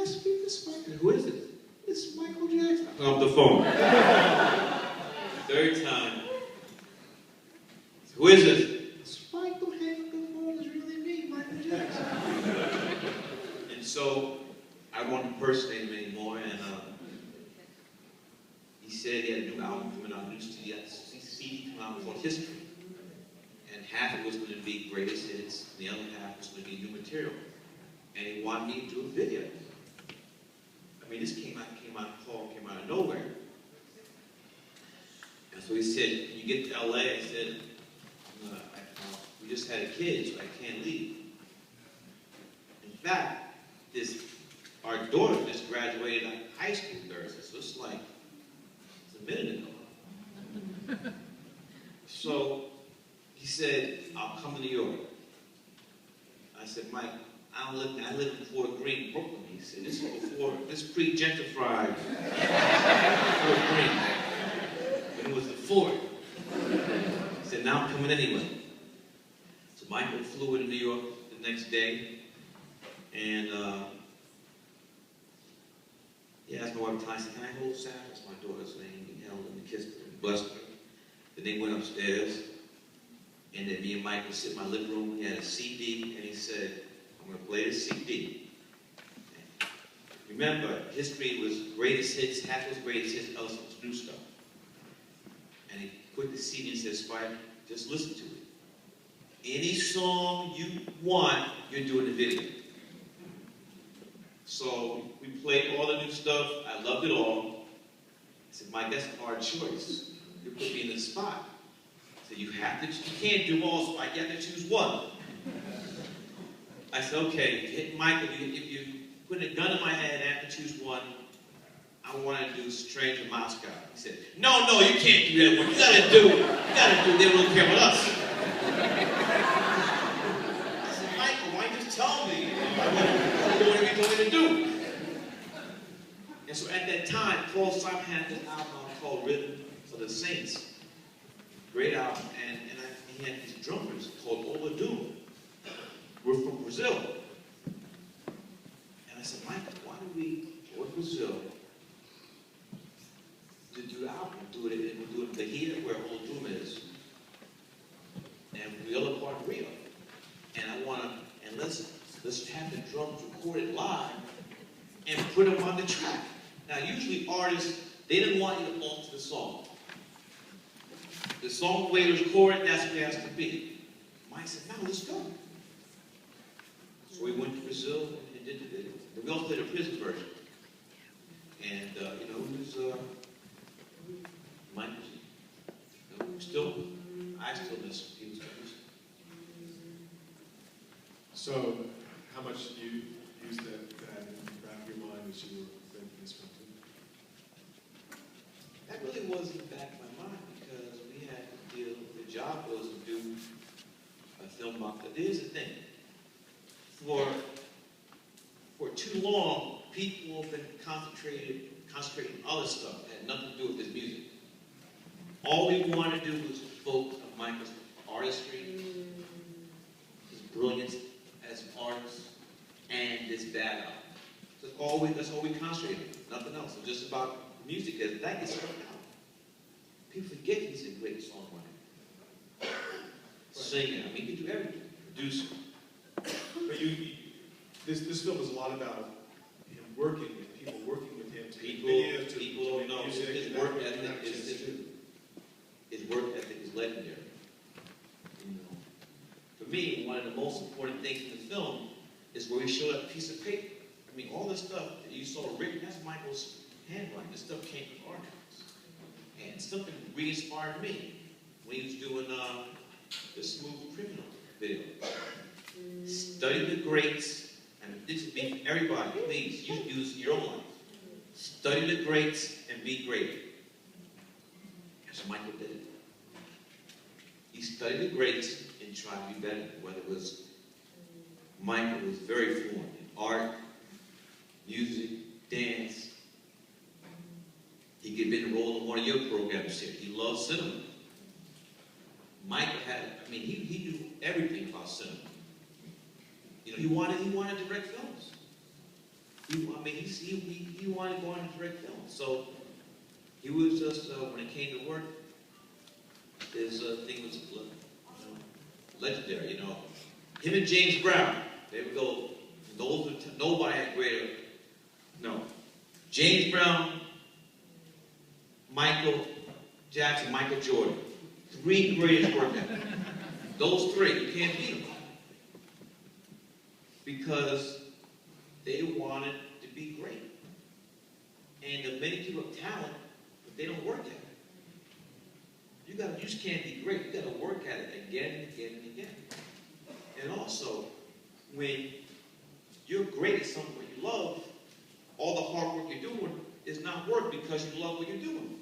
I speak to Michael? Who is it? It's Michael Jackson. I hung up the phone. Third time. Who is it? It's Michael. Hang up the phone. It's really me, Michael Jackson. And so I won't impersonate him anymore, and he said he had a new album coming out, a new CD coming out called History. And half of it was going to be greatest hits, and the other half was going to be new material. And he wanted me to do a video. I mean, this came out of nowhere. And so he said, "Can you get to LA?" I said, "We just had a kid, so I can't leave." In fact, our daughter just graduated out of high school Thursday, so it's a minute ago. So he said, "I'll come to New York." I said, "Mike, I live in Fort Greene, Brooklyn." He said, "This is pre-gentrified Fort Greene. When it was the fort." He said, "Now I'm coming anyway." So Michael flew into New York the next day, and he asked my wife, I said, "Can I hold Sarah?" That's my daughter's name. He held her and kissed her and blessed her. Then they went upstairs, and then me and Mike would sit in my living room. He had a CD, and he said, "I'm going to play this CD. Remember, History was greatest hits, half was greatest hits, else was new stuff." And he put the CD and said, "Spike, just listen to it. Any song you want, you're doing the video." So we played all the new stuff. I loved it all. I said, "Mike, that's a hard choice. You put me in the spot." I said, you can't do all, Spike. You have to choose one." I said, "Okay, hit Michael, if you put a gun in my head and I have to choose one, I want to do Stranger Moscow." He said, no, you can't do that one. You got to do it. They don't care about us." I said, "Michael, why don't you just tell me what you want me to do?" And so at that time, Paul Simon had this album called Rhythm of the Saints. Great album. And he had these drummers called Oladoom. We're from Brazil. And I said, "Michael, why don't we go to Brazil to do the album? We'll do it in Bahia, where Oladoom is, and the other part of Rio. And let's have the drums recorded live and put them on the track." Now, usually artists, they didn't want you to alter the song. The song, the way it was recorded, that's what it has to be. Mike said, "No, let's go." So we went to Brazil and did the video. But we also did a prison version. And, Mike was, I still miss him. He was music. So, how much did you use that in the back of your mind as you were making this film? That really wasn't back in my mind, because we had to deal, the job was to do a film about that. Here's the thing. For too long, people have been concentrating on other stuff that had nothing to do with his music. All we wanted to do was focus on Michael's artistry, his brilliance as an artist, and this bad album. That's all we concentrated on, nothing else. It was just about music. That gets struck out. People forget he's a great songwriter. Singer, he can do everything. Producer. But this film is a lot about him working and people working with him to People to know music. His work ethic is legendary. For me, one of the most important things in the film is where he showed up a piece of paper. All this stuff that you saw written, that's Michael's handwriting. This stuff came from archives. And something re-inspired me when he was doing the Smooth Criminal video. Study the greats, and this would be for everybody, please, you use your own life. Study the greats and be great. That's what Michael did. He studied the greats and tried to be better. Whether it was, Michael was very fluent in art, music, dance. He could have been enrolled in one of your programs here. He loved cinema. Michael had, he knew everything about cinema. He wanted to direct films. He wanted to go on and direct film. So he was just, when it came to work, his thing was legendary, you know. Him and James Brown, there we go. Those are nobody had greater. No. James Brown, Michael Jackson, Michael Jordan. 3 greatest work ever. Those 3, you can't beat them. Because they wanted to be great. And the many people have talent, but they don't work at it. You just can't be great. You got to work at it again and again and again. And also, when you're great at something you love, all the hard work you're doing is not work because you love what you're doing.